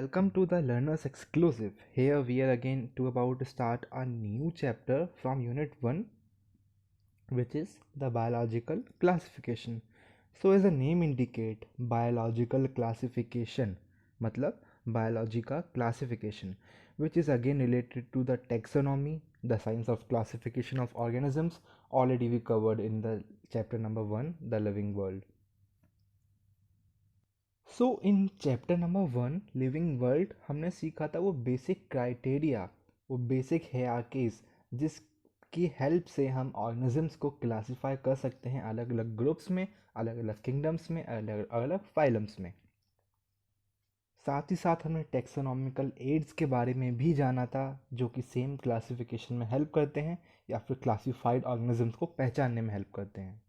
Welcome to the Learners Exclusive. Here we are again about to start a new chapter from Unit 1, which is the biological classification. So as the name indicate, biological classification मतलब biology का classification, which is again related to the taxonomy, the science of classification of organisms, already we covered in the chapter number 1, the living world. So in chapter number 1 living world हमने सीखा था वो basic criteria, वो basic hierarchies जिसकी help से हम organisms को classify कर सकते हैं अलग अलग ग्रुप्स में, अलग अलग किंगडम्स में, अलग अलग फाइलम्स में। साथ ही साथ हमने टेक्सोनॉमिकल एड्स के बारे में भी जाना था जो कि सेम क्लासिफिकेशन में हेल्प करते हैं या फिर क्लासिफाइड ऑर्गेनिजम्स को पहचानने में हेल्प करते हैं।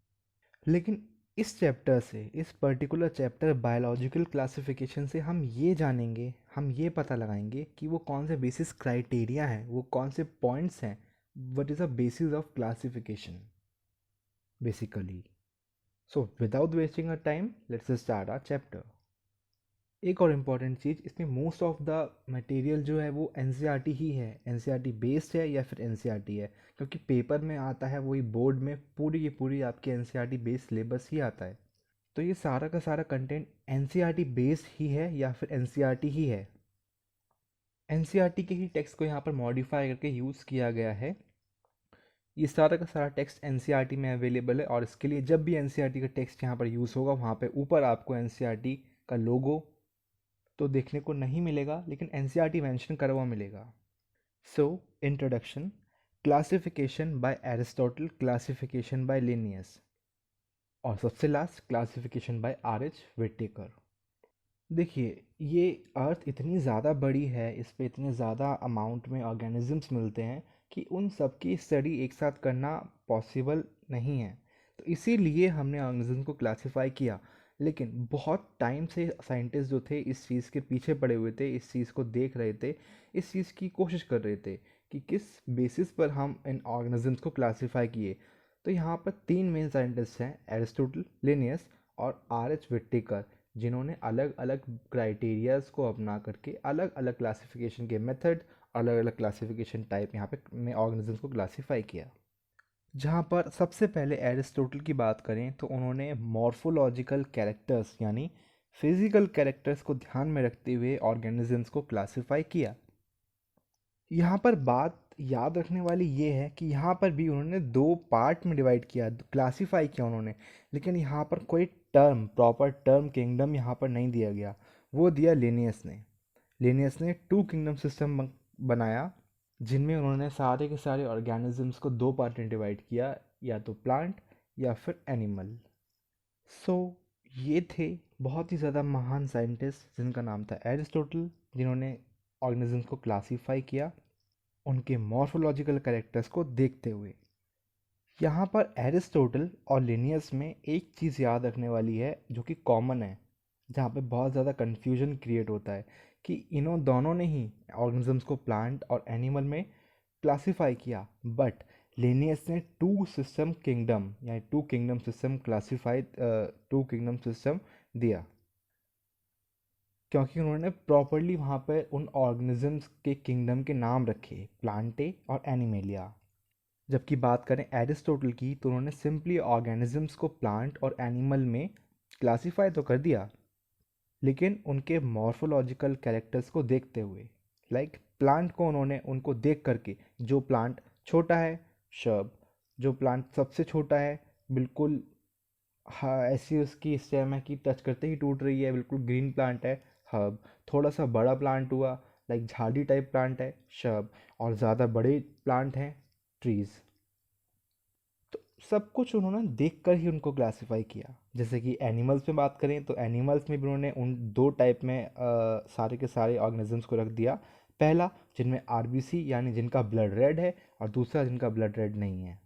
लेकिन इस चैप्टर से, इस पर्टिकुलर चैप्टर बायोलॉजिकल क्लासिफिकेशन से हम ये जानेंगे, हम ये पता लगाएंगे कि वो कौन से बेसिस क्राइटेरिया हैं, वो कौन से पॉइंट्स हैं, what is the basis of classification basically. So without wasting a time let's start our chapter. एक और इम्पॉर्टेंट चीज़, इसमें मोस्ट ऑफ द मटेरियल जो है वो एनसीईआरटी ही है, एनसीईआरटी बेस्ड है या फिर एनसीईआरटी है, क्योंकि पेपर में आता है वही बोर्ड में पूरी की पूरी आपकी एनसीईआरटी बेस्ड सिलेबस ही आता है। तो ये सारा का सारा कंटेंट एनसीईआरटी बेस्ड ही है या फिर एनसीईआरटी ही है। एनसीईआरटी के ही टेक्स्ट को यहाँ पर मॉडिफाई करके यूज़ किया गया है। ये सारा का सारा टेक्स्ट एनसीईआरटी में अवेलेबल है और इसके लिए जब भी एनसीईआरटी का टेक्स्ट यहाँ पर यूज़ होगा वहाँ पे ऊपर आपको एनसीईआरटी का लोगो तो देखने को नहीं मिलेगा, लेकिन एनसीईआरटी मेंशन करा हुआ मिलेगा। So introduction, classification by Aristotle, classification by Linnaeus, और सबसे last classification by R H. Whittaker. देखिए, ये अर्थ इतनी ज़्यादा बड़ी है, इस पे इतने ज़्यादा अमाउंट में ऑर्गेनिजम्स मिलते हैं कि उन सब की स्टडी एक साथ करना पॉसिबल नहीं है। तो इसीलिए हमने ऑर्गेनिज्म को क्लासिफाई किया। लेकिन बहुत टाइम से साइंटिस्ट जो थे इस चीज़ के पीछे पड़े हुए थे, इस चीज़ को देख रहे थे, इस चीज़ की कोशिश कर रहे थे कि किस बेसिस पर हम इन ऑर्गेनिजम्स को क्लासिफाई किए। तो यहाँ पर 3 मेन साइंटिस्ट हैं, एरिस्टोटल, लिनियस और आर.एच. व्हिटेकर, जिन्होंने अलग अलग क्राइटेरियाज को अपना करके अलग अलग क्लासिफिकेशन के मेथड, अलग अलग क्लासिफिकेशन टाइप यहाँ पे में ऑर्गेनिजम्स को क्लासिफाई किया। जहाँ पर सबसे पहले एरिस्टोटल की बात करें तो उन्होंने मॉर्फोलॉजिकल कैरेक्टर्स यानी फिजिकल कैरेक्टर्स को ध्यान में रखते हुए ऑर्गेनिजम्स को क्लासिफाई किया। यहाँ पर बात याद रखने वाली ये है कि यहाँ पर भी उन्होंने 2 पार्ट में डिवाइड किया, क्लासिफाई किया उन्होंने, लेकिन यहाँ पर कोई टर्म, प्रॉपर टर्म किंगडम यहाँ पर नहीं दिया गया, वो दिया लिनियस ने। लिनियस ने 2 किंगडम सिस्टम बनाया जिनमें उन्होंने सारे के सारे ऑर्गेनिजम्स को 2 पार्ट में डिवाइड किया, या तो प्लांट या फिर एनिमल। सो ये थे बहुत ही ज़्यादा महान साइंटिस्ट जिनका नाम था एरिस्टोटल, जिन्होंने ऑर्गेनिजम्स को क्लासीफाई किया उनके मॉर्फोलॉजिकल कैरेक्टर्स को देखते हुए। यहाँ पर एरिस्टोटल और लिनियस में एक चीज़ याद रखने वाली है जो कि कॉमन है, जहाँ पे बहुत ज़्यादा कन्फ्यूजन क्रिएट होता है कि इन्हों दोनों ने ही ऑर्गेनिजम्स को प्लांट और एनिमल में क्लासीफाई किया, बट लिनियस ने 2 सिस्टम किंगडम यानी 2 kingdom system classified 2 kingdom system दिया, क्योंकि उन्होंने प्रॉपरली वहाँ पर उन ऑर्गेनिजम्स के किंगडम के नाम रखे, प्लांटे और एनिमेलिया। जबकि बात करें एरिस्टोटल की तो उन्होंने सिंपली ऑर्गेनिजम्स को प्लांट और एनिमल में क्लासीफाई तो कर दिया, लेकिन उनके मॉर्फोलॉजिकल कैरेक्टर्स को देखते हुए। लाइक प्लांट को उन्होंने उनको देख करके, जो प्लांट छोटा है शर्ब, जो प्लांट सबसे छोटा है बिल्कुल, हाँ ऐसी उसकी स्टेम है कि टच करते ही टूट रही है, बिल्कुल ग्रीन प्लांट है, हर्ब। थोड़ा सा बड़ा प्लांट हुआ, लाइक झाड़ी टाइप प्लांट है, शर्ब। और ज़्यादा बड़े प्लांट हैं, ट्रीज़। तो सब कुछ उन्होंने देख कर ही उनको क्लासिफाई किया। जैसे कि एनिमल्स में बात करें तो एनिमल्स में भी उन्होंने उन 2 टाइप में सारे के सारे ऑर्गेनिजम्स को रख दिया। पहला जिनमें आरबीसी यानी जिनका ब्लड रेड है, और दूसरा जिनका ब्लड रेड नहीं है।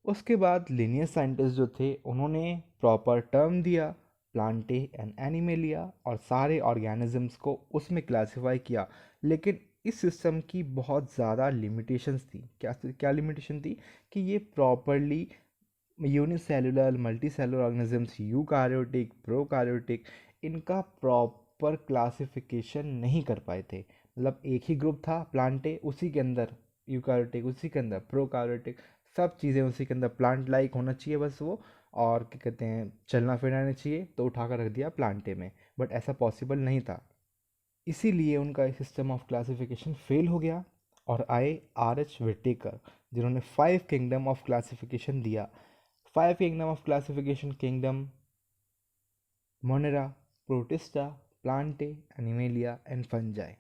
उसके बाद लीनियस साइंटिस्ट जो थे उन्होंने प्रॉपर टर्म दिया, प्लांटे एंड एनिमेलिया, और सारे ऑर्गेनिजम्स को उसमें क्लासिफाई किया। लेकिन इस सिस्टम की बहुत ज़्यादा लिमिटेशंस थी। क्या क्या लिमिटेशन थी? कि ये properly unicellular, multicellular organisms, eukaryotic, prokaryotic, इनका प्रॉपर क्लासिफिकेशन नहीं कर पाए थे। मतलब एक ही ग्रुप था प्लांटे, उसी के अंदर यूकारियोटिक, उसी के अंदर प्रोकारियोटिक, सब चीज़ें उसी के अंदर प्लांट लाइक होना चाहिए बस वो, और क्या कहते हैं चलना फिरना नहीं चाहिए, तो उठाकर रख दिया प्लांटे में। बट ऐसा पॉसिबल नहीं था, इसीलिए उनका सिस्टम ऑफ क्लासिफिकेशन फेल हो गया। और आए आर एच विटेकर, जिन्होंने 5 किंगडम ऑफ क्लासिफिकेशन दिया। 5 kingdom of classification, kingdom Monera, protista, Plantae, animalia and fungi.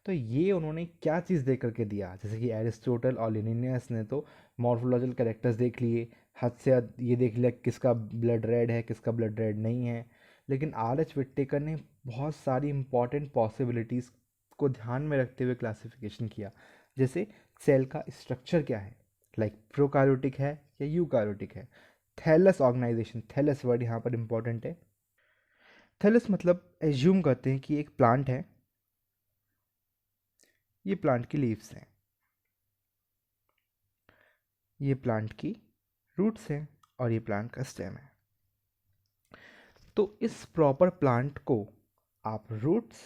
तो ये उन्होंने क्या चीज़ देख करके दिया, जैसे कि एरिस्टोटल और लिनियस ने तो मॉर्फोलॉजिकल कैरेक्टर्स देख लिए, हद से हद ये देख लिया किसका ब्लड रेड है किसका ब्लड रेड नहीं है। लेकिन आर एच विट्टेकर ने बहुत सारी इंपॉर्टेंट पॉसिबिलिटीज़ को ध्यान में रखते हुए क्लासिफिकेशन किया। जैसे सेल का स्ट्रक्चर क्या है, लाइक प्रोकार्योटिक है या यूकार्योटिक है। थैलस ऑर्गेनाइजेशन, थैलस वर्ड यहाँ पर इंपॉर्टेंट है। थैलस मतलब एज्यूम करते हैं कि एक प्लांट है, ये प्लांट की लीव्स हैं, ये प्लांट की रूट्स हैं, और ये प्लांट का स्टेम है। तो इस प्रॉपर प्लांट को आप रूट्स,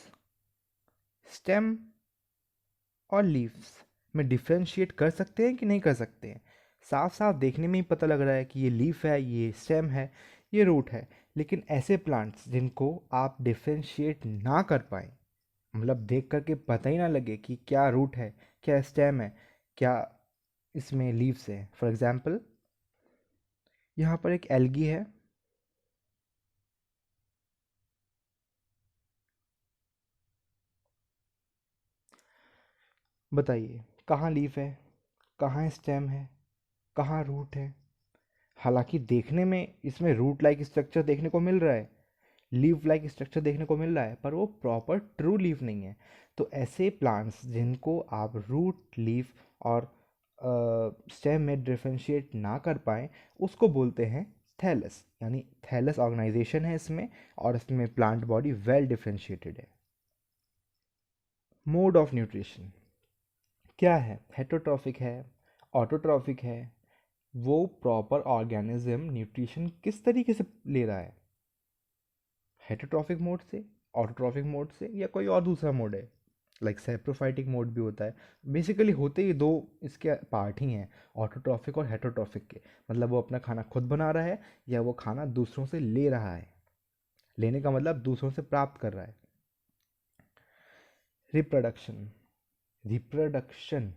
स्टेम और लीव्स में डिफ्रेंशिएट कर सकते हैं कि नहीं कर सकते हैं। साफ साफ देखने में ही पता लग रहा है कि ये लीफ है, ये स्टेम है, ये रूट है। लेकिन ऐसे प्लांट्स जिनको आप डिफ्रेंशिएट ना कर पाए, मतलब देख करके पता ही ना लगे कि क्या रूट है, क्या स्टेम है, क्या इसमें लीव्स है। फॉर एग्जाम्पल यहाँ पर एक एल्गी है, बताइए कहाँ लीफ है, कहाँ स्टेम है, कहाँ रूट है। हालांकि देखने में इसमें रूट लाइक स्ट्रक्चर देखने को मिल रहा है, लीफ लाइक स्ट्रक्चर देखने को मिल रहा है, पर वो प्रॉपर ट्रू लीफ नहीं है। तो ऐसे प्लांट्स जिनको आप रूट, लीफ और स्टेम में डिफ्रेंशिएट ना कर पाए, उसको बोलते हैं थैलस। यानी थैलस ऑर्गेनाइजेशन है इसमें, और इसमें प्लांट बॉडी वेल डिफ्रेंशिएटेड है। मोड ऑफ न्यूट्रिशन क्या है, हेटरोट्रॉफिक है, ऑटोट्रॉफिक है। वो प्रॉपर ऑर्गेनिज्म न्यूट्रिशन किस तरीके से ले रहा है, हेटरोट्रॉफिक मोड से, ऑटोट्रॉफिक मोड से, या कोई और दूसरा मोड है। लाइक सेप्रोफाइटिक मोड भी होता है। बेसिकली होते ही दो इसके पार्ट ही हैं, ऑटोट्रॉफिक और हेटरोट्रॉफिक के। मतलब वो अपना खाना खुद बना रहा है, या वो खाना दूसरों से ले रहा है। लेने का मतलब दूसरों से प्राप्त कर रहा है। रिप्रोडक्शन, रिप्रोडक्शन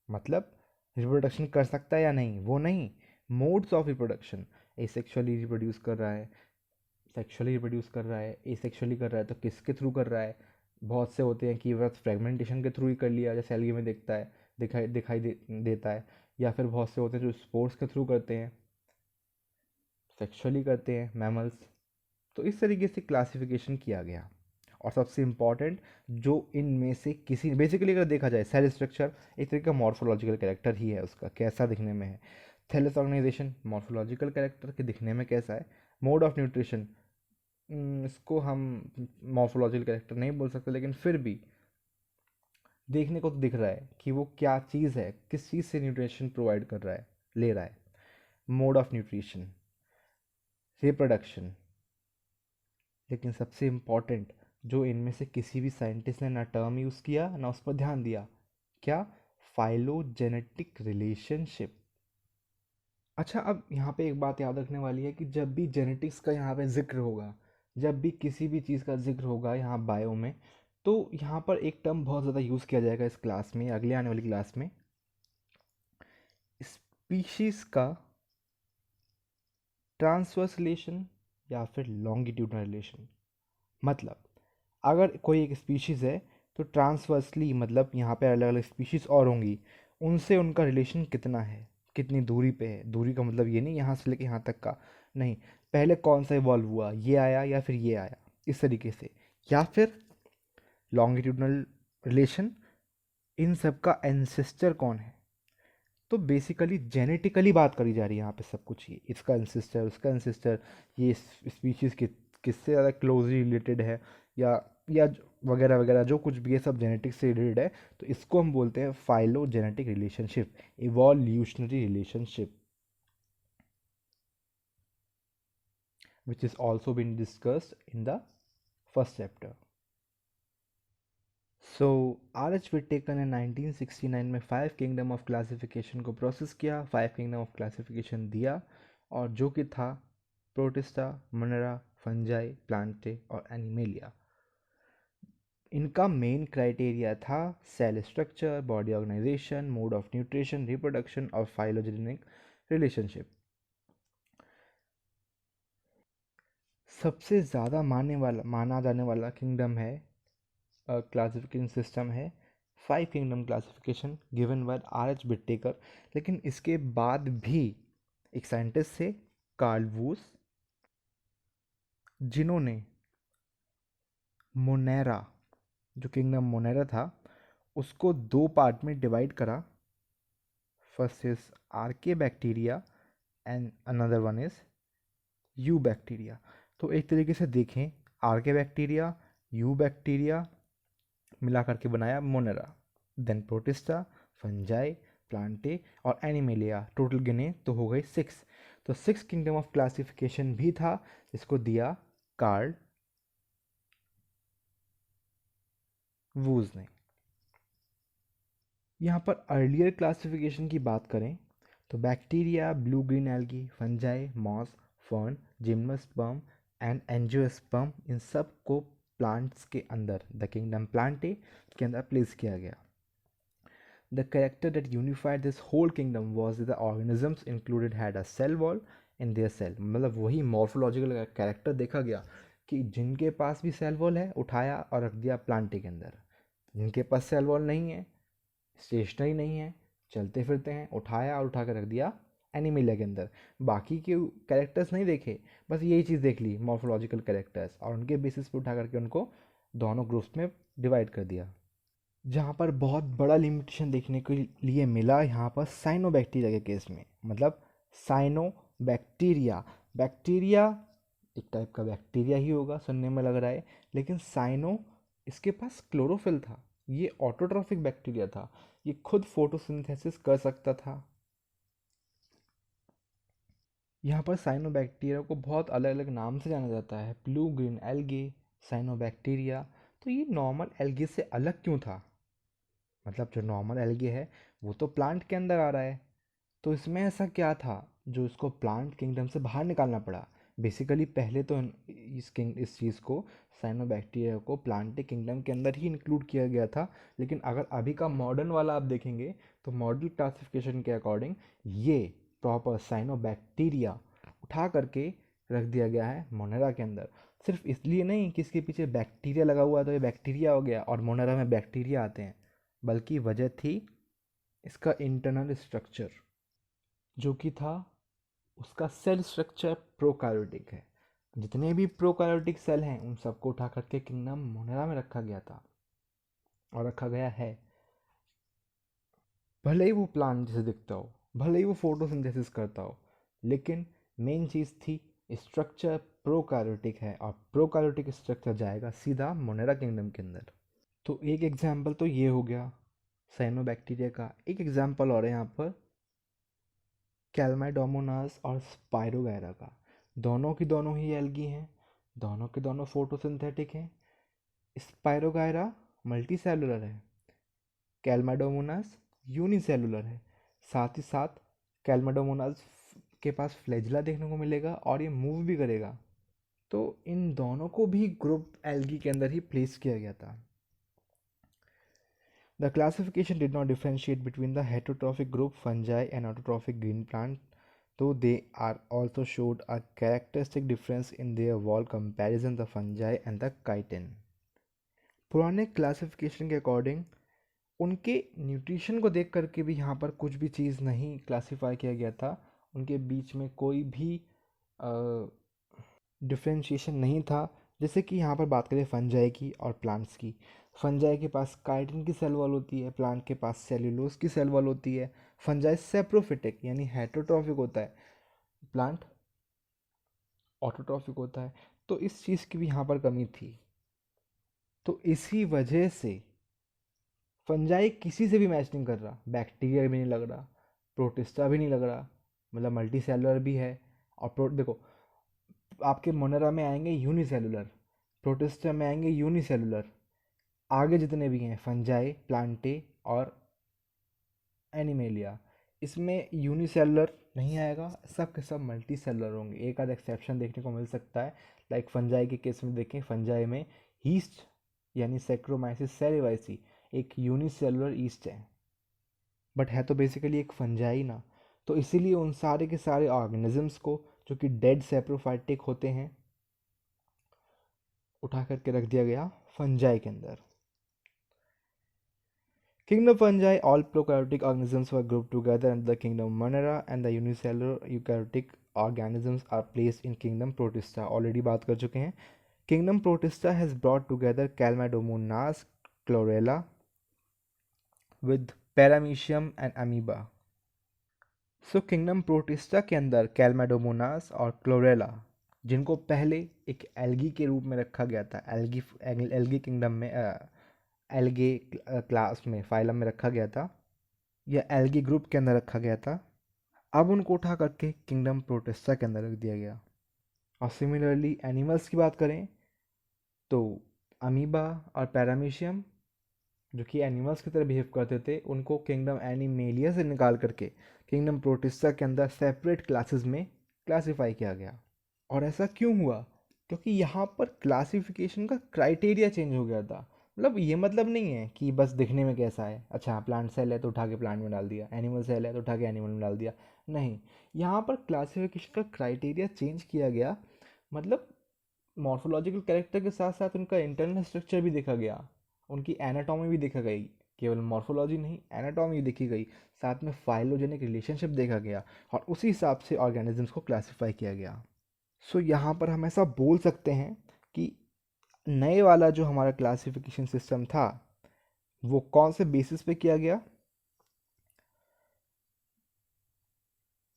मतलब रिप्रोडक्शन कर सकता है या नहीं, वो नहीं। Modes of reproduction, asexually reproduce कर रहा है, सेक्सुअली रिप्रोड्यूस कर रहा है, एसेक्सुअली कर रहा है तो किसके थ्रू कर रहा है। बहुत से होते हैं कि बस फ्रेगमेंटेशन के थ्रू ही कर लिया, जैसे एल्गी में दिखता है, देता है। या फिर बहुत से होते हैं जो स्पोर्ट्स के थ्रू करते हैं, सेक्सुअली करते हैं, मैमल्स। तो इस तरीके से क्लासिफिकेशन किया गया। और सबसे इम्पॉर्टेंट, जो इनमें से किसी, बेसिकली अगर देखा जाए सेल स्ट्रक्चर एक तरीके का मॉर्फोलॉजिकल कैरेक्टर ही है, उसका कैसा दिखने में है। थैलस ऑर्गेनाइजेशन मॉर्फोलॉजिकल कैरेक्टर के दिखने में कैसा है। मोड ऑफ न्यूट्रिशन, इसको हम मॉर्फोलॉजिकल कैरेक्टर नहीं बोल सकते, लेकिन फिर भी देखने को तो दिख रहा है कि वो क्या चीज़ है, किस चीज़ से न्यूट्रिशन प्रोवाइड कर रहा है, ले रहा है। मोड ऑफ न्यूट्रिशन, रिप्रोडक्शन, लेकिन सबसे इम्पॉर्टेंट, जो इनमें से किसी भी साइंटिस्ट ने ना टर्म यूज़ किया ना उस पर ध्यान दिया, क्या, फाइलोजेनेटिक रिलेशनशिप। अच्छा, अब यहाँ पे एक बात याद रखने वाली है कि जब भी जेनेटिक्स का यहाँ पे जिक्र होगा, जब भी किसी भी चीज़ का जिक्र होगा यहाँ बायो में, तो यहाँ पर एक टर्म बहुत ज़्यादा यूज़ किया जाएगा इस क्लास में, अगले आने वाली क्लास में, स्पीशीज़ का ट्रांसवर्स रिलेशन या फिर लॉन्गिट्यूडनल रिलेशन। मतलब अगर कोई एक स्पीशीज़ है, तो ट्रांसवर्सली मतलब यहाँ पे अलग अलग स्पीशीज़ और होंगी, उनसे उनका रिलेशन कितना है, कितनी दूरी पे है। दूरी का मतलब ये नहीं यहाँ से लेके यहाँ तक का, नहीं, पहले कौन सा इवॉल्व हुआ, ये आया या फिर ये आया, इस तरीके से। या फिर लॉन्गिट्यूडनल रिलेशन, इन सब का एंसेस्टर कौन है। तो बेसिकली जेनेटिकली बात करी जा रही है यहाँ पे सब कुछ, ये इसका एंसेस्टर, उसका एंसेस्टर, ये स्पीशीज़ किससे ज़्यादा क्लोजली रिलेटेड है, या वगैरह वगैरह, जो कुछ भी है सब जेनेटिक्स से रिलेटेड है। तो इसको हम बोलते हैं phylogenetic relationship, evolutionary relationship, which is also been discussed in the first chapter. So R H Whittaker ने 1969 में 5 किंगडम ऑफ क्लासिफिकेशन को प्रोसेस किया, 5 किंगडम ऑफ क्लासिफिकेशन दिया, और जो कि था प्रोटिस्टा, मोनेरा, फंजाई, प्लांटे और एनिमेलिया। इनका मेन क्राइटेरिया था cell structure, body organisation, mode of nutrition, reproduction और फाइलोजेनिक रिलेशनशिप। सबसे ज़्यादा माना जाने वाला किंगडम है, क्लासिफिकेशन सिस्टम है 5 kingdom classification given by R H Whittaker. लेकिन इसके बाद भी एक साइंटिस्ट थे, कार्ल वूस, जिन्होंने मोनेरा, जो किंगडम मोनेरा था, उसको 2 पार्ट में डिवाइड करा। First is archaebacteria and another one is eubacteria. तो एक तरीके से देखें, आर्के बैक्टीरिया, यू बैक्टीरिया मिला करके बनाया Monera. Then Protista, Fungi, Plantae और एनिमेलिया, टोटल गिने तो हो गई 6। तो 6 किंगडम ऑफ क्लासिफिकेशन भी था, इसको दिया कार्ल वूज ने। यहाँ पर अर्लियर क्लासिफिकेशन की बात करें तो bacteria, blue green algae, fungi, moss, fern, gymnosperm and angiosperm, इन सब को प्लांट्स के अंदर द किंगडम प्लांटे के अंदर प्लेस किया गया। The character that unified this whole kingdom was that the organisms included had a cell wall in their cell। मतलब वही मॉर्फोलॉजिकल कैरेक्टर देखा गया कि जिनके पास भी सेल वॉल है उठाया और रख दिया प्लांटे के अंदर, जिनके पास सेल वॉल नहीं है, स्टेशनरी नहीं है, चलते फिरते हैं, उठाया और उठा कर रख दिया एनिमेलिया के अंदर। बाकी के कैरेक्टर्स नहीं देखे, बस यही चीज़ देख ली मॉर्फोलॉजिकल कैरेक्टर्स, और उनके बेसिस पे उठा करके उनको दोनों ग्रुप्स में डिवाइड कर दिया। जहाँ पर बहुत बड़ा लिमिटेशन देखने के लिए मिला यहाँ पर साइनोबैक्टीरिया के केस में। मतलब साइनोबैक्टीरिया, बैक्टीरिया एक टाइप का बैक्टीरिया ही होगा, सुनने में लग रहा है, लेकिन साइनो, इसके पास क्लोरोफिल था, ये ऑटोट्रॉफिक बैक्टीरिया था, ये खुद फोटोसिंथेसिस कर सकता था। यहाँ पर साइनोबैक्टीरिया को बहुत अलग अलग नाम से जाना जाता है, ब्लू ग्रीन एल्गे, साइनोबैक्टीरिया। तो ये नॉर्मल एल्गे से अलग क्यों था? मतलब जो नॉर्मल एल्गे है वो तो प्लांट के अंदर आ रहा है, तो इसमें ऐसा क्या था जो इसको प्लांट किंगडम से बाहर निकालना पड़ा? बेसिकली पहले तो इस चीज़ को, साइनोबैक्टीरिया को प्लांट किंगडम के अंदर ही इंक्लूड किया गया था। लेकिन अगर अभी का मॉडर्न वाला आप देखेंगे तो मॉडर्न क्लासिफिकेशन के अकॉर्डिंग ये प्रॉपर साइनोबैक्टीरिया उठा करके रख दिया गया है मोनेरा के अंदर। सिर्फ इसलिए नहीं कि इसके पीछे बैक्टीरिया लगा हुआ है तो ये बैक्टीरिया हो गया और मोनेरा में बैक्टीरिया आते हैं, बल्कि वजह थी इसका इंटरनल स्ट्रक्चर, जो कि था उसका सेल स्ट्रक्चर प्रोकार्योटिक है। जितने भी प्रोकार्योटिक सेल हैं उन सबको उठा करके किंगडम मोनेरा में रखा गया था और रखा गया है। भले ही वो प्लांट जैसे दिखता हो, भले ही वो फोटोसिंथेसिस करता हो, लेकिन मेन चीज़ थी स्ट्रक्चर प्रोकार्योटिक है, और प्रोकार्योटिक स्ट्रक्चर जाएगा सीधा मोनेरा किंगडम के अंदर। तो एक एग्जाम्पल तो ये हो गया साइनोबैक्टीरिया का। एक एग्जाम्पल और है यहाँ पर कैल्माइडोमोनास और स्पायरोगैरा का। दोनों की दोनों ही एल्गी हैं, दोनों के दोनों फोटोसिंथेटिक हैं। स्पायरोगैरा मल्टी सेलुलर है, कैल्माइडोमोनास यूनिसेलुलर है। साथ ही साथ कैल्माइडोमोनास के पास फ्लैजिला देखने को मिलेगा और ये मूव भी करेगा। तो इन दोनों को भी ग्रुप एल्गी के अंदर ही प्लेस किया गया था। The classification did not differentiate between the heterotrophic group fungi and autotrophic green plant, though they are also showed a characteristic difference in their wall comparison the fungi and the chitin। पुराने classification के according उनके nutrition को देख करके भी यहाँ पर कुछ भी चीज़ नहीं क्लासिफाई किया गया था, उनके बीच में कोई भी डिफ्रेंशिएशन नहीं था। जैसे कि यहाँ पर बात करें फंजाई की और प्लांट्स की, फंजाई के पास काइटिन की सेल वॉल होती है, प्लांट के पास सेल्यूलोज की सेल वॉल होती है। फंजाई सेप्रोफिटिक यानी हेटरोट्रॉफिक होता है, प्लांट ऑटोट्रॉफिक होता है। तो इस चीज़ की भी यहाँ पर कमी थी। तो इसी वजह से फंजाई किसी से भी मैच नहीं कर रहा, बैक्टीरिया भी नहीं लग रहा, प्रोटिस्टा भी नहीं लग रहा, मतलब मल्टी सेलुलर भी है। और देखो, आपके मोनेरा में आएंगे यूनिसेलुलर, प्रोटिस्टा में आएंगे यूनिसेलुलर, आगे जितने भी हैं फंजाई, प्लांटे और एनिमेलिया, इसमें यूनिसेलुलर नहीं आएगा, सब के सब मल्टी सेलुलर होंगे। एक आध एक्सेप्शन देखने को मिल सकता है, लाइक फंजाई के केस में देखें, फंजाई में ईस्ट यानी सेक्रोमाइसिस सेरेवाइसी एक यूनिसेलुलर ईस्ट है, बट है तो बेसिकली एक फंजाई ना। तो इसीलिए उन सारे के सारे ऑर्गेनिजम्स को जो कि डेड सेप्रोफाइटिक होते हैं उठा करके रख दिया गया फंजाई के अंदर। Kingdom fungi, all prokaryotic organisms were grouped together under the kingdom Monera, and the unicellular eukaryotic organisms are placed in kingdom Protista. Already बात कर चुके हैं। Kingdom Protista has brought together Chlamydomonas, Chlorella with Paramecium and Amoeba. So kingdom protista के अंदर कैल्माडोमोनास और chlorella, जिनको पहले एक एल्गी के रूप में रखा गया था, एल्गी किंगडम में, एल्गे क्लास में, फाइलम में रखा गया था या एल्गी ग्रुप के अंदर रखा गया था, अब उनको उठा करके किंगडम प्रोटिस्टा के अंदर रख दिया गया। और सिमिलरली एनिमल्स की बात करें तो अमीबा और पैरामीशियम जो कि एनिमल्स की तरह बिहेव करते थे, उनको किंगडम एनिमेलिया से निकाल करके किंगडम प्रोटिस्टा के अंदर सेपरेट क्लासेस में क्लासिफाई किया गया। और ऐसा क्यों हुआ? क्योंकि यहाँ पर क्लासिफिकेशन का क्राइटेरिया चेंज हो गया था। मतलब ये मतलब नहीं है कि बस दिखने में कैसा है, अच्छा प्लांट सेल है तो उठा के प्लांट में डाल दिया, एनिमल सेल है तो उठा के एनिमल में डाल दिया, नहीं, यहाँ पर क्लासिफिकेशन का क्राइटेरिया चेंज किया गया। मतलब मॉर्फोलॉजिकल कैरेक्टर के साथ साथ उनका इंटरनल स्ट्रक्चर भी देखा गया, उनकी एनाटॉमी भी देखा गई, केवल मॉर्फोलॉजी नहीं एनाटॉमी देखी गई, साथ में फाइलोजेनिक रिलेशनशिप देखा गया और उसी हिसाब से ऑर्गेनिजम्स को क्लासिफाई किया गया। सो यहाँ पर हम ऐसा बोल सकते हैं कि नए वाला जो हमारा क्लासिफिकेशन सिस्टम था वो कौन से बेसिस पे किया गया?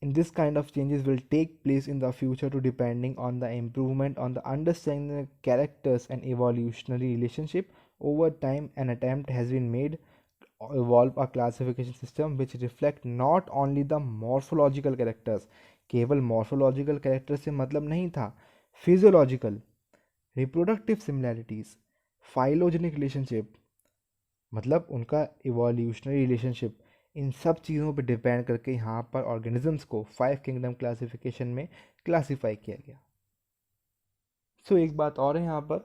In this kind of changes will take place in the future to depending on the improvement on the understanding the characters and evolutionary relationship. Over time an attempt has been made to evolve a classification system which reflect not only the morphological characters, केवल morphological characters से मतलब नहीं था, physiological, reproductive similarities, phylogenetic relationship, मतलब उनका evolutionary relationship, इन सब चीज़ों पर डिपेंड करके यहाँ पर ऑर्गेनिजम्स को 5 किंगडम क्लासिफिकेशन में क्लासिफाई किया गया। सो एक बात और है यहाँ पर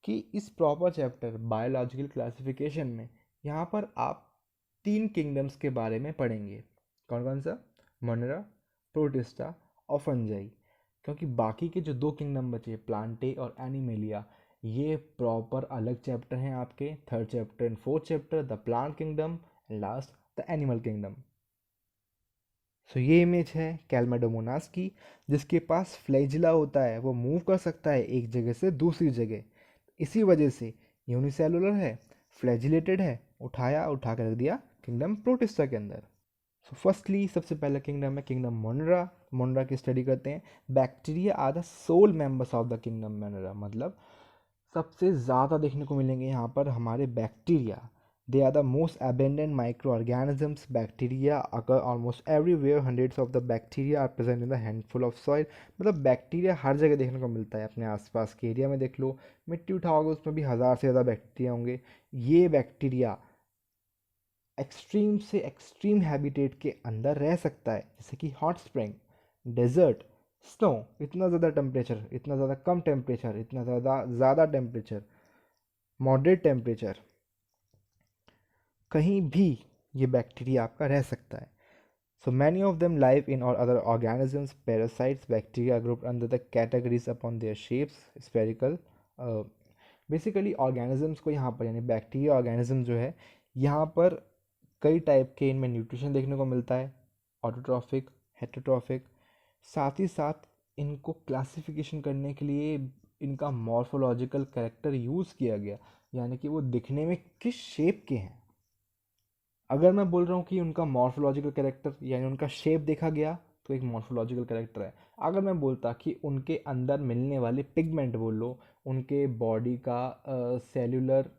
कि इस प्रॉपर चैप्टर बायोलॉजिकल क्लासिफिकेशन में यहाँ पर आप 3 किंगडम्स के बारे में पढ़ेंगे। कौन कौन सा? मोनेरा, प्रोटिस्टा और फंजाई। क्योंकि बाकी के जो 2 किंगडम बचे, प्लांटे और एनिमेलिया, ये प्रॉपर अलग चैप्टर हैं आपके, 3rd chapter and 4th chapter, the plant kingdom and last the animal kingdom. So ये इमेज है कैल्माडोमोनास की, जिसके पास फ्लैजिला होता है, वो मूव कर सकता है एक जगह से दूसरी जगह, इसी वजह से यूनिसेलुलर है, फ्लैजिलेटेड है, उठा कर रख दिया किंगडम प्रोटिस्टा के अंदर। सो फर्स्टली सबसे पहला किंगडम है किंगडम मोनेरा। मोनेरा की स्टडी करते हैं। Bacteria are the sole members of the kingdom Monera, मतलब सबसे ज़्यादा देखने को मिलेंगे यहाँ पर हमारे bacteria. They are the most abundant microorganisms. Bacteria occur almost everywhere. Hundreds of the bacteria are present in the handful of soil. मतलब बैक्टीरिया हर जगह देखने को मिलता है, अपने आसपास के एरिया में देख लो, मिट्टी उठाओगे उसमें भी 1000 से ज़्यादा बैक्टीरिया होंगे। ये बैक्टीरिया एक्सट्रीम से एक्सट्रीम हैबिटेट के अंदर रह सकता है, जैसे कि हॉट स्प्रिंग, डेजर्ट, स्नो, इतना ज़्यादा टेम्परेचर, इतना ज़्यादा कम टेम्परेचर, इतना ज़्यादा ज़्यादा टेम्परेचर, मॉडरेट टेम्परेचर, कहीं भी ये बैक्टीरिया आपका रह सकता है। So many of them live in और other organisms, parasites, bacteria group under the categories upon their shapes spherical. Basically organisms को यहाँ पर, यानी बैक्टीरिया ऑर्गेनिज्म जो है यहाँ पर कई टाइप के इनमें न्यूट्रिशन देखने को मिलता है, ऑटोट्रॉफिक, हेटेरोट्रॉफिक। साथ ही साथ इनको क्लासिफिकेशन करने के लिए इनका मॉर्फोलॉजिकल कैरेक्टर यूज़ किया गया, यानी कि वो दिखने में किस शेप के हैं। अगर मैं बोल रहा हूँ कि उनका मॉर्फोलॉजिकल कैरेक्टर यानी उनका शेप देखा गया तो एक मॉर्फोलॉजिकल कैरेक्टर है। अगर मैं बोलता कि उनके अंदर मिलने वाले पिगमेंट बोल लो, उनके बॉडी का सेल्यूलर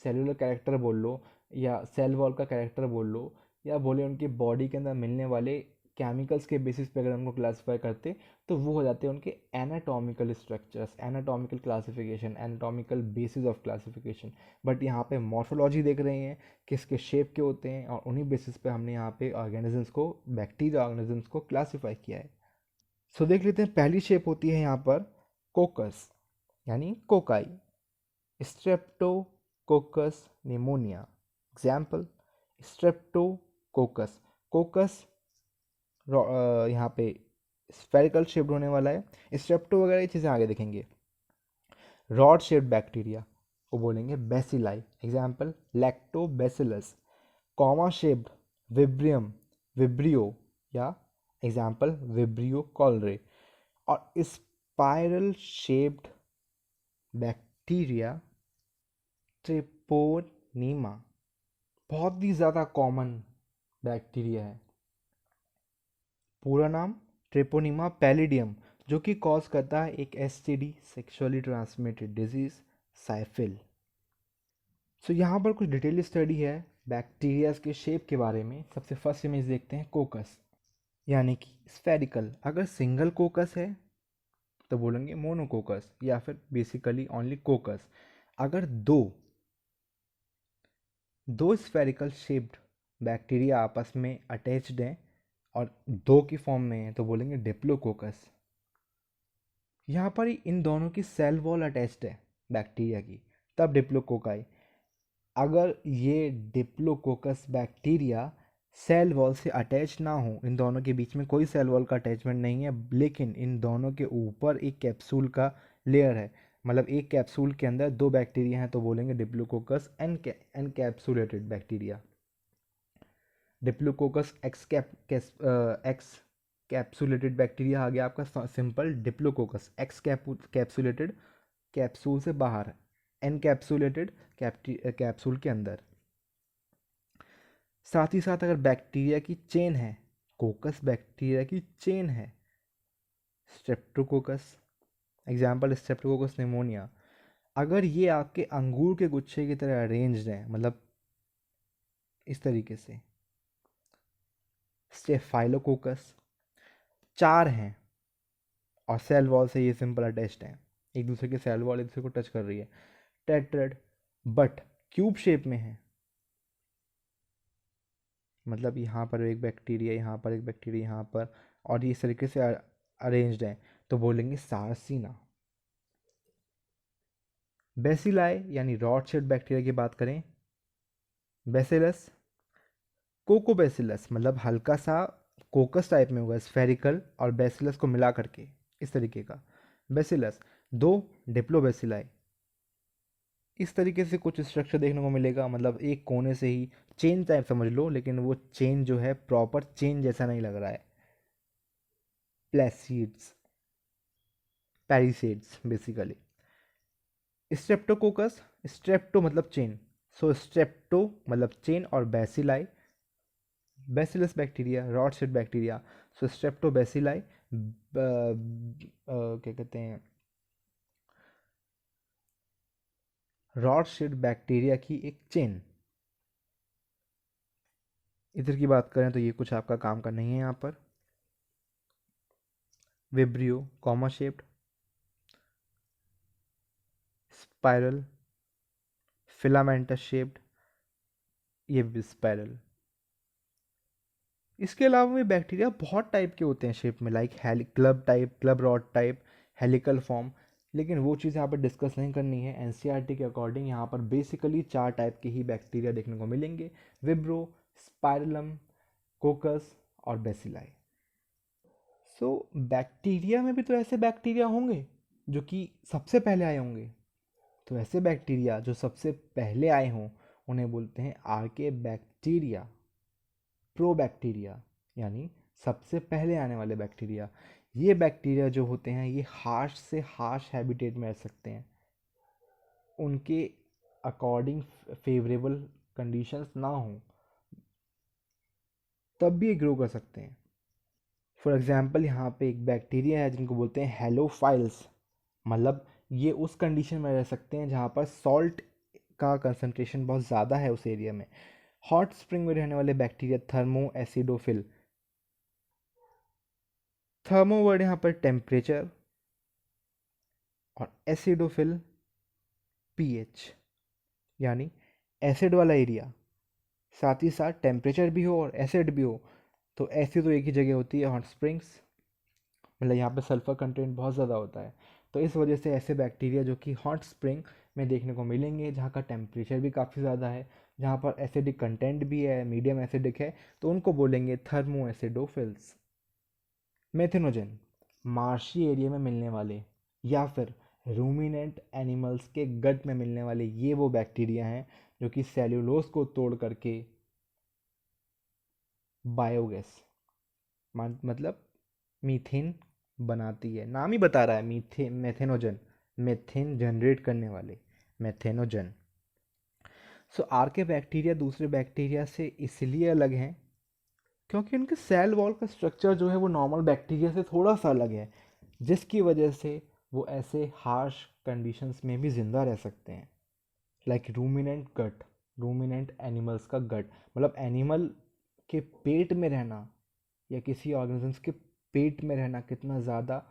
सेल्यूलर कैरेक्टर बोल लो, या सेल वॉल का कैरेक्टर बोल लो, या बोले उनके बॉडी के अंदर मिलने वाले केमिकल्स के बेसिस पे अगर उनको क्लासीफाई करते तो वो हो जाते हैं उनके anatomical structures, anatomical classification, anatomical basis of classification. But यहाँ पे मॉर्फोलॉजी देख रहे हैं किसके शेप के होते हैं, और उन्हीं बेसिस पे हमने यहाँ पे ऑर्गेनिजम्स को, बैक्टीरिया ऑर्गेनिजम्स को क्लासीफाई किया है। सो देख लेते हैं, पहली शेप होती है यहाँ पर कोकस यानी cocci, Streptococcus pneumonia. Example Streptococcus, कोकस यहाँ पे स्फेरिकल शेप्ड होने वाला है। स्ट्रेप्टो वगैरह ये चीज़ें आगे देखेंगे। रॉड शेप्ड बैक्टीरिया को बोलेंगे bacilli. Example lactobacillus. Comma shaped विब्रियम, vibrio, या एग्जाम्पल विब्रियो कॉलरे। और स्पाइरल शेप्ड बैक्टीरिया ट्रिपोनीमा, बहुत ही ज़्यादा कॉमन बैक्टीरिया है। पूरा नाम ट्रिपोनीमा पैलिडियम, जो कि कॉज करता है एक एसटीडी, सेक्सुअली ट्रांसमिटेड डिजीज, साइफिल। सो यहाँ पर कुछ डिटेल स्टडी है बैक्टीरियाज के शेप के बारे में। सबसे फर्स्ट इमेज देखते हैं कोकस यानी कि स्फेरिकल। अगर सिंगल कोकस है तो बोलेंगे मोनोकोकस, या फिर बेसिकली ओनली कोकस। अगर दो स्फेरिकल शेप्ड बैक्टीरिया आपस में अटैच्ड हैं और दो की फॉर्म में है तो बोलेंगे डिप्लोकोकस। यहाँ पर ही इन दोनों की सेल वॉल अटैच्ड है बैक्टीरिया की, तब डिप्लोकोकाई। अगर ये डिप्लोकोकस बैक्टीरिया सेल वॉल से अटैच ना हो, इन दोनों के बीच में कोई सेल वॉल का अटैचमेंट नहीं है, लेकिन इन दोनों के ऊपर एक कैप्सूल का लेयर है, मतलब एक कैप्सूल के अंदर दो बैक्टीरिया हैं, तो बोलेंगे diplococcus encapsulated bacteria. Diplococcus ex capsulated bacteria आ गया आपका simple diplococcus. Ex capsulated, capsule से बाहर, एनकैप्सुलेटेड कैप्सूल के अंदर। साथ ही साथ अगर बैक्टीरिया की चेन है, कोकस बैक्टीरिया की चेन है, स्ट्रेप्टोकोकस, एग्जाम्पल स्ट्रेप्टोकोकस निमोनिया। अगर ये आपके अंगूर के गुच्छे की तरह अरेंज्ड है, मतलब इस तरीके से, स्टेफाइलोकोकस, चार हैं और सेल वॉल से ये सिंपल अटैच्ड हैं, एक दूसरे के सेल वॉल एक दूसरे को टच कर रही है। टेट्रेड, बट क्यूब शेप में है, मतलब यहाँ पर एक बैक्टीरिया, यहाँ पर एक बैक्टीरिया, यहाँ पर, और ये इस तरीके से अरेंज्ड है, तो बोलेंगे सार्सिना। बेसिलाई यानी रॉड शेप्ड बैक्टीरिया की बात करें, बेसिलस, कोकोबैसिलस, मतलब हल्का सा कोकस टाइप में होगा, स्फेरिकल और बेसिलस को मिला करके इस तरीके का बेसिलस। दो डिप्लोबैसिलाई, इस तरीके से कुछ स्ट्रक्चर देखने को मिलेगा, मतलब एक कोने से ही चेन टाइप समझ लो, लेकिन वो चेन जो है प्रॉपर चेन जैसा नहीं लग रहा है। Palisades, palisades basically. Streptococcus, strepto मतलब चेन, सो स्ट्रेप्टो मतलब चेन, और bacilli bacillus bacteria, rod shaped bacteria, so strepto bacilli, क्या कहते हैं, रॉड शेप्ड बैक्टीरिया की एक चेन। इधर की बात करें तो ये कुछ आपका काम का नहीं है यहाँ पर। Vibrio comma shaped, spiral, filamentous shaped, ये भी स्पाइरल। इसके अलावा भी बैक्टीरिया बहुत टाइप के होते हैं शेप में, like club type, club rod type, helical form, लेकिन वो चीज़ यहाँ पर डिस्कस नहीं करनी है। एनसीईआरटी के अकॉर्डिंग यहाँ पर बेसिकली चार टाइप के ही बैक्टीरिया देखने को मिलेंगे, विब्रो, स्पाइरलम, कोकस और बेसिलाई। सो बैक्टीरिया में भी तो ऐसे बैक्टीरिया होंगे जो कि सबसे पहले आए होंगे, तो ऐसे बैक्टीरिया जो सबसे पहले आए हों उन्हें बोलते हैं आर्के बैक्टीरिया, प्रोबैक्टीरिया, यानी सबसे पहले आने वाले बैक्टीरिया। ये बैक्टीरिया जो होते हैं ये हार्श से हार्श हैबिटेट में रह सकते हैं, उनके अकॉर्डिंग फेवरेबल कंडीशंस ना हो तब भी ये ग्रो कर सकते हैं। फॉर एग्जांपल यहाँ पे एक बैक्टीरिया है जिनको बोलते हैं हेलोफाइल्स, मतलब ये उस कंडीशन में रह सकते हैं जहाँ पर सॉल्ट का कंसंट्रेशन बहुत ज़्यादा है उस एरिया में। हॉट स्प्रिंग में रहने वाले bacteria thermo acidophil, thermo word यहाँ पर टेम्परेचर और एसिडोफिल पीएच, यानी एसिड वाला एरिया, साथ ही साथ टेम्परेचर भी हो और एसिड भी हो। तो ऐसी तो एक ही जगह होती है, हॉट स्प्रिंग्स, मतलब यहाँ पे सल्फर कंटेंट बहुत ज़्यादा होता है। तो इस वजह से ऐसे बैक्टीरिया जो कि हॉट स्प्रिंग में देखने को मिलेंगे, जहाँ का टेम्परेचर भी काफ़ी ज़्यादा है, जहाँ पर एसिडिक कंटेंट भी है, मीडियम एसिडिक है, तो उनको बोलेंगे थर्मो एसिडोफिल्स। मेथेनोजन, मार्शी एरिया में मिलने वाले या फिर रूमिनेंट एनिमल्स के गट में मिलने वाले ये वो बैक्टीरिया हैं जो कि सेल्यूलोज को तोड़ करके बायोगैस मतलब मीथेन बनाती है। नाम ही बता रहा है, मीथेन, मेथेनोजन, मेथेन जनरेट करने वाले, मेथेनोजन। सो आर्के बैक्टीरिया दूसरे बैक्टीरिया से इसलिए अलग हैं क्योंकि उनके सेल वॉल का स्ट्रक्चर जो है वो नॉर्मल बैक्टीरिया से थोड़ा सा अलग है, जिसकी वजह से वो ऐसे हार्श कंडीशंस में भी ज़िंदा रह सकते हैं। लाइक रूमिनेंट गट, रूमिनेंट एनिमल्स का गट, मतलब एनिमल के पेट में रहना या किसी ऑर्गेनिजम्स के पेट में रहना कितना ज़्यादा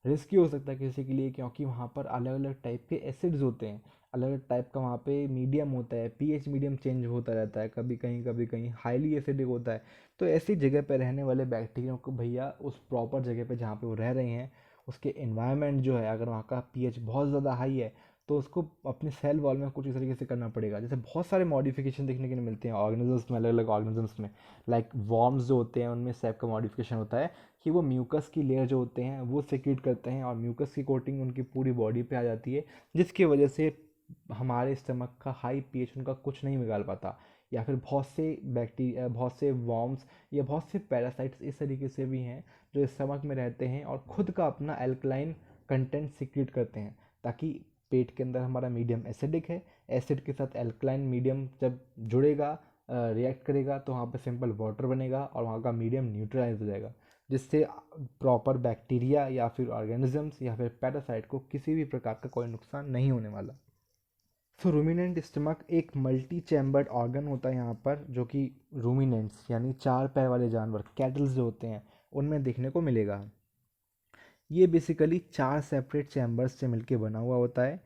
रिस्की हो सकता है किसी के लिए, क्योंकि वहाँ पर अलग अलग टाइप के एसिड्स होते हैं, अलग अलग टाइप का वहाँ पे मीडियम होता है, पीएच मीडियम चेंज होता रहता है, कभी कहीं हाईली एसिडिक होता है। तो ऐसी जगह पर रहने वाले बैक्टीरिया को भैया उस प्रॉपर जगह पे जहाँ पे वो रह रहे हैं उसके इन्वायरमेंट जो है, अगर वहाँ का पीएच बहुत ज़्यादा हाई है तो उसको अपने सेल वॉल में कुछ इस तरीके से करना पड़ेगा। जैसे बहुत सारे मॉडिफिकेशन देखने के लिए मिलते हैं ऑर्गेनिजम्स में, अलग अलग ऑर्गेनिजम्स में। लाइक वॉर्म्स जो होते हैं उनमें इस टाइप का मॉडिफिकेशन होता है कि वो म्यूकस की लेयर जो होते हैं वो सिक्रीट करते हैं और म्यूकस की कोटिंग उनकी पूरी बॉडी पे आ जाती है, जिसकी वजह से हमारे स्टमक का हाई पीएच उनका कुछ नहीं बिगाड़ पाता। या फिर बहुत से बैक्टीरिया, बहुत से वॉर्म्स या बहुत से पैरासाइट्स इस तरीके से भी हैं जो स्टमक में रहते हैं और खुद का अपना एल्कलाइन कंटेंट सिक्रीट करते हैं, ताकि पेट के अंदर हमारा मीडियम एसिडिक है, एसिड के साथ एल्कलाइन मीडियम जब जुड़ेगा, रिएक्ट करेगा, तो वहाँ पे सिंपल वाटर बनेगा और वहाँ का मीडियम न्यूट्रलाइज हो जाएगा, जिससे प्रॉपर बैक्टीरिया या फिर ऑर्गेनिजम्स या फिर पैरासाइट को किसी भी प्रकार का कोई नुकसान नहीं होने वाला। सो रूमिनेंट स्टमक एक मल्टी चैम्बर्ड ऑर्गन होता है यहाँ पर, जो कि रूमिनेंट्स यानी चार पैर वाले जानवर, कैटल्स जो होते हैं, उनमें देखने को मिलेगा। ये बेसिकली चार सेपरेट चैम्बर्स से मिलके बना हुआ होता है,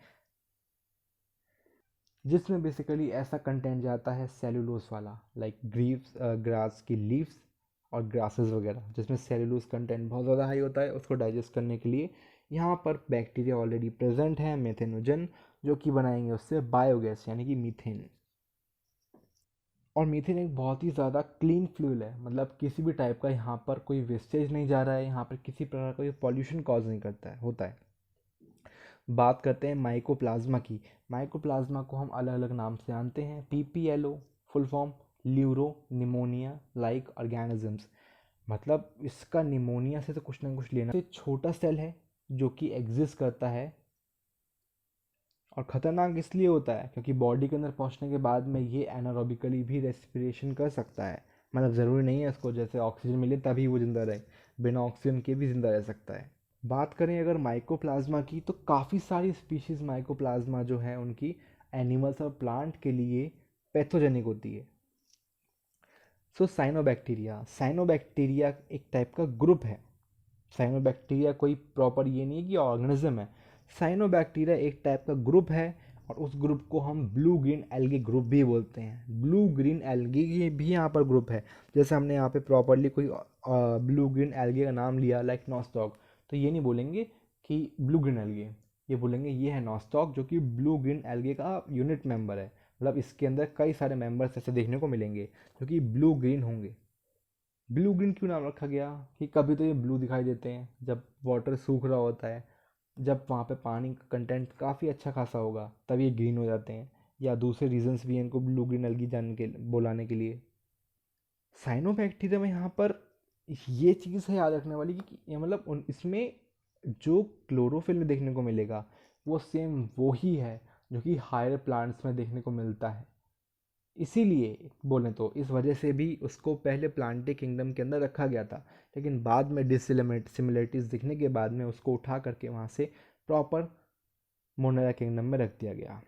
जिसमें बेसिकली ऐसा कंटेंट जाता है सेल्यूलोज वाला, लाइक ग्रीव्स, ग्रास की लीव्स और ग्रासेस वगैरह, जिसमें सेल्यूलोज कंटेंट बहुत ज़्यादा हाई होता है। उसको डाइजेस्ट करने के लिए यहाँ पर बैक्टीरिया ऑलरेडी प्रेजेंट है, मेथेनोजन, जो कि बनाएंगे उससे बायोगैस यानी कि मीथेन। और मीथेन एक बहुत ही ज़्यादा क्लीन फ्यूल है, मतलब किसी भी टाइप का यहाँ पर कोई वेस्टेज नहीं जा रहा है, यहाँ पर किसी प्रकार का कोई पॉल्यूशन कॉज नहीं करता है होता है। बात करते हैं माइकोप्लाज्मा की। माइकोप्लाज्मा को हम अलग अलग नाम से जानते हैं। PPLO full form pleuropneumonia like organisms, मतलब इसका निमोनिया से तो कुछ ना कुछ लेना। ये छोटा सेल है जो कि एग्जिस्ट करता है और ख़तरनाक इसलिए होता है क्योंकि बॉडी के अंदर पहुंचने के बाद में ये एनारोबिकली भी रेस्पिरेशन कर सकता है, मतलब ज़रूरी नहीं है इसको जैसे ऑक्सीजन मिले तभी वो ज़िंदा रहे, बिना ऑक्सीजन के भी ज़िंदा रह सकता है। बात करें अगर माइकोप्लाज्मा की, तो काफ़ी सारी स्पीशीज़ माइकोप्लाज्मा जो है उनकी एनिमल्स और प्लांट के लिए पैथोजेनिक होती है। सो साइनोबैक्टीरिया, साइनोबैक्टीरिया एक टाइप का ग्रुप है। साइनोबैक्टीरिया कोई प्रॉपर ये नहीं है कि ऑर्गेनिज्म है, साइनोबैक्टीरिया एक टाइप का ग्रुप है और उस ग्रुप को हम ब्लू ग्रीन एल्गी ग्रुप भी बोलते हैं। ब्लू ग्रीन एल्गी भी यहाँ पर ग्रुप है। जैसे हमने यहाँ पे प्रॉपरली कोई ब्लू ग्रीन एल्गी का नाम लिया लाइक नॉस्टॉक, तो ये नहीं बोलेंगे कि ब्लू ग्रीन एल्गी, ये बोलेंगे ये है नॉस्टॉक जो कि ब्लू ग्रीन एल्गी का यूनिट मेंबर है। मतलब इसके अंदर कई सारे मेंबर्स ऐसे देखने को मिलेंगे जो कि ब्लू ग्रीन होंगे। ब्लू ग्रीन क्यों नाम रखा गया कि कभी तो ये ब्लू दिखाई देते हैं जब वाटर सूख रहा होता है, जब वहाँ पे पानी का कंटेंट काफ़ी अच्छा खासा होगा तब ये ग्रीन हो जाते हैं, या दूसरे रीजंस भी हैं इनको ब्लू ग्रीन अलगी जानने के बुलाने के लिए। साइनोबैक्टीरिया में यहाँ पर ये चीज़ है याद रखने वाली कि ये मतलब उन इसमें जो क्लोरोफिल में देखने को मिलेगा वो सेम वो ही है जो कि हायर प्लांट्स में देखने को मिलता है। इसीलिए बोलें तो इस वजह से भी उसको पहले प्लांटे किंगडम के अंदर रखा गया था, लेकिन बाद में सिमिलरिटीज़ दिखने के बाद में उसको उठा करके वहाँ से प्रॉपर मोनेरा किंगडम में रख दिया गया।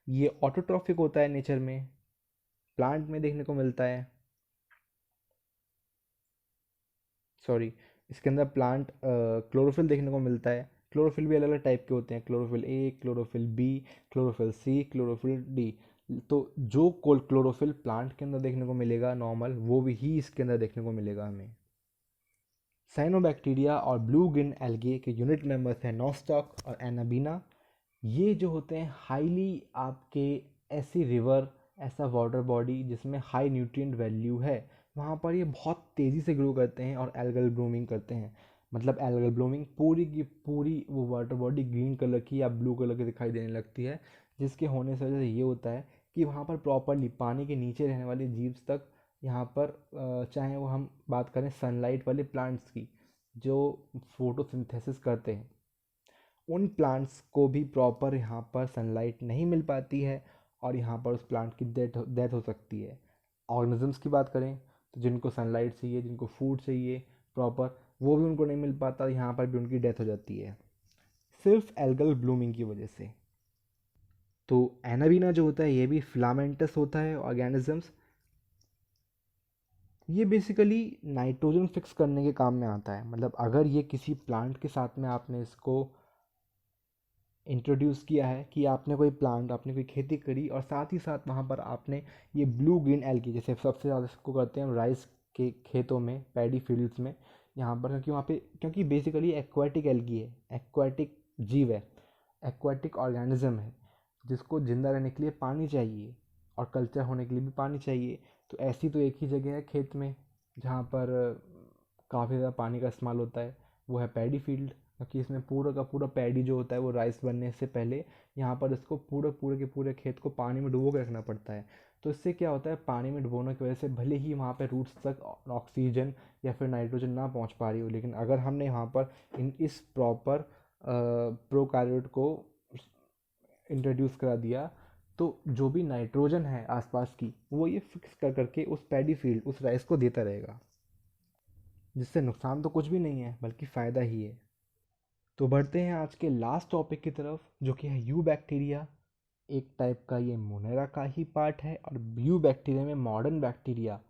ये ऑटोट्रॉफिक होता है नेचर में, प्लांट में देखने को मिलता है। सॉरी, इसके अंदर प्लांट क्लोरोफिल देखने को मिलता है। क्लोरोफिल भी अलग अलग टाइप के होते हैं, chlorophyll A, chlorophyll B, chlorophyll C, chlorophyll D. तो जो क्लोरोफिल प्लांट के अंदर देखने को मिलेगा नॉर्मल, वो भी ही इसके अंदर देखने को मिलेगा हमें। साइनोबैक्टीरिया और ब्लू ग्रीन एल्गे के यूनिट मेंबर्स हैं नोस्टॉक और एनाबीना। ये जो होते हैं हाईली आपके ऐसी रिवर, ऐसा वाटर बॉडी जिसमें हाई न्यूट्रिएंट वैल्यू है, वहाँ पर ये बहुत तेज़ी से ग्रो करते हैं और एल्गल ब्लूमिंग करते हैं। मतलब एल्गल ब्लूमिंग पूरी की पूरी वो वाटर बॉडी ग्रीन कलर की या ब्लू कलर की दिखाई देने लगती है, जिसके होने से वजह से ये होता है कि वहाँ पर प्रॉपरली पानी के नीचे रहने वाले जीव तक यहाँ पर चाहे वो हम बात करें सनलाइट वाले प्लांट्स की जो फोटोसिंथेसिस करते हैं, उन प्लांट्स को भी प्रॉपर यहाँ पर सनलाइट नहीं मिल पाती है और यहाँ पर उस प्लांट की डेथ हो सकती है। ऑर्गेनिजम्स की बात करें तो जिनको सनलाइट चाहिए, जिनको फूड चाहिए प्रॉपर, वो भी उनको नहीं मिल पाता, यहाँ पर भी उनकी डेथ हो जाती है सिर्फ एल्गल ब्लूमिंग की वजह से। तो एनाबीना जो होता है ये भी फिलामेंटस होता है ऑर्गेनिजम्स। ये बेसिकली नाइट्रोजन फिक्स करने के काम में आता है। मतलब अगर ये किसी प्लांट के साथ में आपने इसको इंट्रोड्यूस किया है कि आपने कोई प्लांट, आपने कोई खेती करी और साथ ही साथ वहाँ पर आपने ये ब्लू ग्रीन एल्गी, जैसे सबसे ज़्यादा इसको करते हैं राइस के खेतों में, पैडी फील्ड्स में, यहाँ पर, क्योंकि वहाँ पे क्योंकि बेसिकली एक्वाटिक एल्गी है, एक्वाटिक जीव है, एक्वाटिक ऑर्गेनिज्म है, जिसको ज़िंदा रहने के लिए पानी चाहिए और कल्चर होने के लिए भी पानी चाहिए। तो ऐसी तो एक ही जगह है खेत में जहाँ पर काफ़ी ज़्यादा पानी का इस्तेमाल होता है, वो है पैडी फील्ड। क्योंकि इसमें पूरा का पूरा पैडी जो होता है वो राइस बनने से पहले यहाँ पर इसको पूरे के पूरे खेत को पानी में डुबो के रखना पड़ता है। तो इससे क्या होता है, पानी में डुबोने की वजह से भले ही वहाँ पर रूट्स तक ऑक्सीजन या फिर नाइट्रोजन ना पहुँच पा रही हो, लेकिन अगर हमने वहाँ पर इस प्रॉपर प्रोकार्योट को इंट्रोड्यूस करा दिया, तो जो भी नाइट्रोजन है आसपास की, वो ये फिक्स कर करके उस पैडी फील्ड, उस राइस को देता रहेगा, जिससे नुकसान तो कुछ भी नहीं है बल्कि फ़ायदा ही है। तो बढ़ते हैं आज के लास्ट टॉपिक की तरफ, जो कि है यू बैक्टीरिया। एक टाइप का ये मोनेरा का ही पार्ट है, और यू बैक्टीरिया में मॉडर्न बैक्टीरिया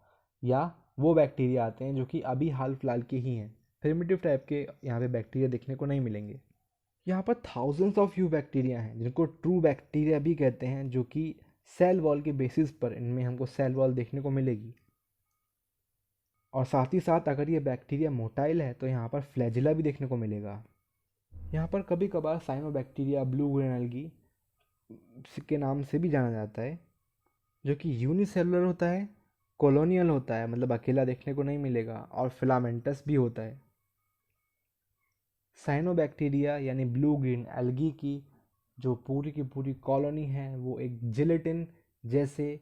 या वो बैक्टीरिया आते हैं जो कि अभी हाल फिलहाल के ही हैं। प्रिमिटिव टाइप के यहाँ पे बैक्टीरिया देखने को नहीं मिलेंगे। यहाँ पर थाउजेंड्स ऑफ यू बैक्टीरिया हैं जिनको ट्रू बैक्टीरिया भी कहते हैं, जो कि सेल वॉल के बेसिस पर इनमें हमको सेल वॉल देखने को मिलेगी। और साथ ही साथ अगर ये बैक्टीरिया मोटाइल है तो यहाँ पर फ्लैजिला भी देखने को मिलेगा। यहाँ पर कभी कभार साइनोबैक्टीरिया ब्लू ग्रीन एल्गी के नाम से भी जाना जाता है, जो कि यूनिसेलुलर होता है, कॉलोनियल होता है, मतलब अकेला देखने को नहीं मिलेगा, और फिलामेंटस भी होता है। साइनोबैक्टीरिया यानी ब्लू ग्रीन एल्गी की जो पूरी की पूरी कॉलोनी है वो एक जिलेटिन जैसे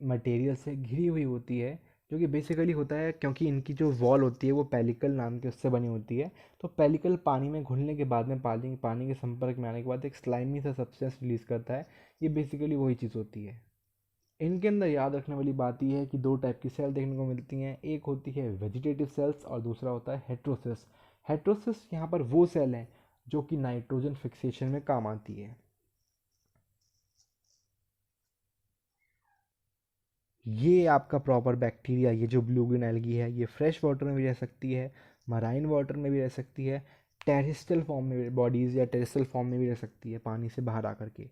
मटेरियल से घिरी हुई होती है, जो कि बेसिकली होता है क्योंकि इनकी जो वॉल होती है वो पेलिकल नाम के उससे बनी होती है। तो पेलिकल पानी में घुलने के बाद में पानी पानी के संपर्क में आने के बाद एक स्लाइमी सा सब्सटेंस रिलीज करता है। ये बेसिकली वही चीज़ होती है। इनके अंदर याद रखने वाली बात यह है कि दो टाइप की सेल देखने को मिलती हैं। एक होती है वेजिटेटिव सेल्स और दूसरा होता है हेट्रोसिस। हेट्रोसिस यहाँ पर वो सेल हैं जो कि नाइट्रोजन फिक्सेशन में काम आती है। ये आपका प्रॉपर बैक्टीरिया, ये जो ब्लू ग्रीन एल्गी है, ये फ्रेश वाटर में भी रह सकती है, मराइन वाटर में भी रह सकती है, टेरेस्ट्रियल फॉर्म में बॉडीज़ या टेरेस्ट्रियल फॉर्म में भी रह सकती है पानी से बाहर आकर के।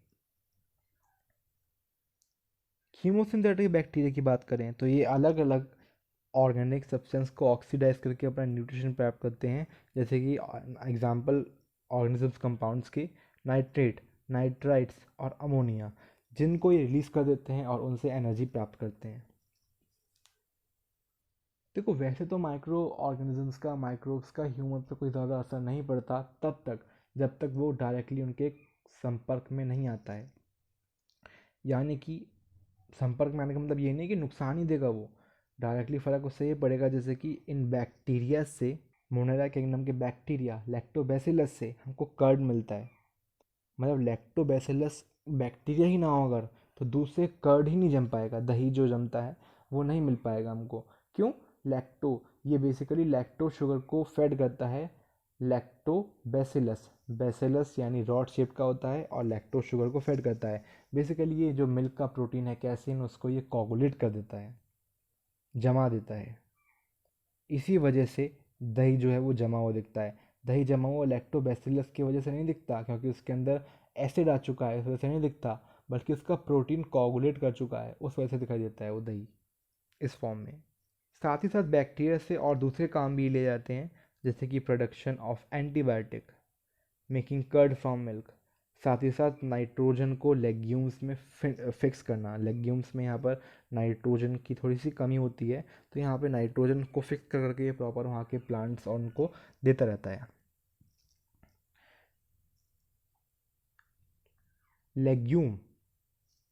कीमोसिंथेटिक बैक्टीरिया की बात करें तो ये अलग अलग ऑर्गेनिक सब्सटेंस को ऑक्सीडाइज करके अपना न्यूट्रिशन प्राप्त करते हैं, जैसे कि एग्जांपल ऑर्गेनिजम्स कंपाउंड्स के नाइट्रेट, नाइट्राइट्स और अमोनिया, जिनको ये रिलीज़ कर देते हैं और उनसे एनर्जी प्राप्त करते हैं। देखो वैसे तो माइक्रो ऑर्गेनिजम्स का, माइक्रोब्स का ह्यूमन पर कोई ज़्यादा असर नहीं पड़ता तब तक जब तक वो डायरेक्टली उनके संपर्क में नहीं आता है। यानी कि संपर्क में आने का मतलब ये नहीं कि नुकसान ही देगा वो, डायरेक्टली फ़र्क उससे ये पड़ेगा जैसे कि इन बैक्टीरिया से, मोनेरा किंगडम के बैक्टीरिया लैक्टोबैसिलस से हमको कर्ड मिलता है। मतलब लैक्टोबैसिलस बैक्टीरिया ही ना हो अगर, तो दूध से कर्ड ही नहीं जम पाएगा, दही जो जमता है वो नहीं मिल पाएगा हमको। क्यों? लैक्टो, ये बेसिकली लैक्टो शुगर को फेड करता है। लैक्टोबैसिलस, बैसिलस यानी रॉड शेप का होता है और लैक्टो शुगर को फेड करता है। बेसिकली ये जो मिल्क का प्रोटीन है कैसिन, उसको ये कोगुलेट कर देता है, जमा देता है। इसी वजह से दही जो है वो जमा हुआ दिखता है। दही जमा हुआ लैक्टोबैसिलस की वजह से नहीं दिखता, क्योंकि उसके अंदर एसिड आ चुका है, इस वजह से नहीं दिखता, बल्कि उसका प्रोटीन कोगुलेट कर चुका है, उस वजह से दिखाई देता है वो दही इस फॉर्म में। साथ ही साथ बैक्टीरिया से और दूसरे काम भी ले जाते हैं, जैसे कि production of antibiotic, making curd from milk. साथ ही साथ नाइट्रोजन को लेग्यूम्स में फिक्स करना। लेग्यूम्स में यहाँ पर नाइट्रोजन की थोड़ी सी कमी होती है, तो यहाँ पे नाइट्रोजन को फिक्स कर करके ये प्रॉपर वहाँ के प्लांट्स और उनको देता रहता है। लेग्यूम,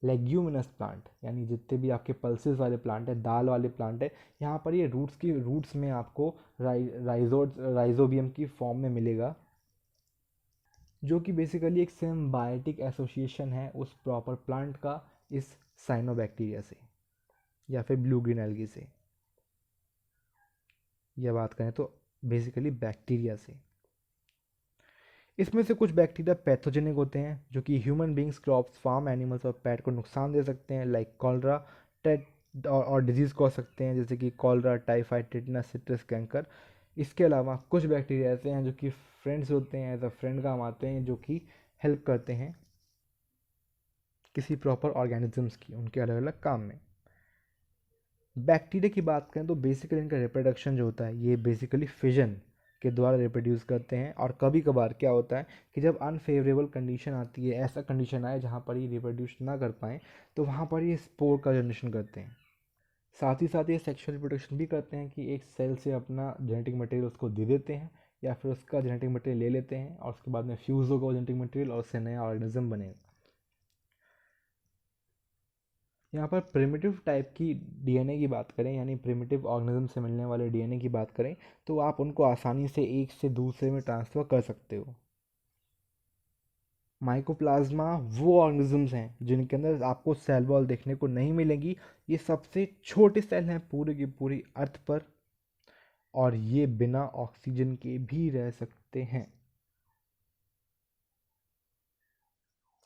लेग्यूमिनस प्लांट यानी जितने भी आपके पल्सेस वाले प्लांट है, दाल वाले प्लांट है, यहाँ पर ये रूट्स में आपको राइजोबियम की फॉर्म में मिलेगा, जो कि बेसिकली एक सिम्बायोटिक एसोसिएशन है उस प्रॉपर प्लांट का इस साइनोबैक्टीरिया से या फिर ब्लू ग्रीन एल्गी से, या बात करें तो बेसिकली बैक्टीरिया से। इसमें से कुछ बैक्टीरिया पैथोजेनिक होते हैं, जो कि human beings, crops, farm animals और पेट को नुकसान दे सकते हैं, लाइक कॉलरा, टेट और डिजीज़ को हो सकते हैं, जैसे कि cholera, typhoid, tetanus, citrus canker. इसके अलावा कुछ बैक्टीरिया ऐसे हैं जो कि फ्रेंड्स होते हैं, एज अ फ्रेंड काम आते हैं, जो कि हेल्प करते हैं किसी प्रॉपर ऑर्गेनिजम्स की उनके अलग अलग काम में। बैक्टीरिया की बात करें तो बेसिकली इनका रिप्रोडक्शन जो होता है ये बेसिकली फिजन के द्वारा रिप्रोड्यूस करते हैं, और कभी कभार क्या होता है कि जब अनफेवरेबल कंडीशन आती है, ऐसा कंडीशन आए जहाँ पर ये रिप्रोड्यूस ना कर पाएँ, तो वहाँ पर ये स्पोर का जनरेशन करते हैं। साथ ही साथ ये सेक्सुअल रिप्रोडक्शन भी करते हैं कि एक सेल से अपना जेनेटिक मटेरियल उसको दे देते हैं, या फिर उसका जेनेटिक मटेरियल ले लेते हैं और उसके बाद में फ्यूज़ होगा वो जेनेटिक मटेरियल और उससे नया ऑर्गेनिज्म बनेगा। यहाँ पर प्रिमिटिव टाइप की डीएनए की बात करें, यानी प्रिमिटिव ऑर्गेनिज्म से मिलने वाले डीएनए की बात करें, तो आप उनको आसानी से एक से दूसरे में ट्रांसफ़र कर सकते हो। माइकोप्लाज्मा वो ऑर्गेनिजम्स हैं जिनके अंदर आपको सेल वॉल देखने को नहीं मिलेगी। ये सबसे छोटे सेल हैं पूरी की पूरी अर्थ पर, और ये बिना ऑक्सीजन के भी रह सकते हैं।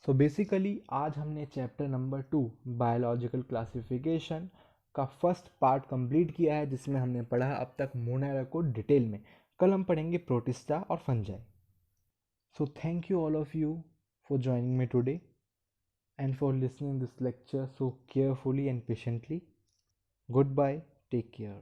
सो बेसिकली आज हमने चैप्टर नंबर 2 बायोलॉजिकल क्लासिफिकेशन का फर्स्ट पार्ट कंप्लीट किया है, जिसमें हमने पढ़ा अब तक मोनारा को डिटेल में। कल हम पढ़ेंगे प्रोटिस्टा और fungi. So thank you all of you for joining me today and for listening this lecture so carefully and patiently. Goodbye, take care.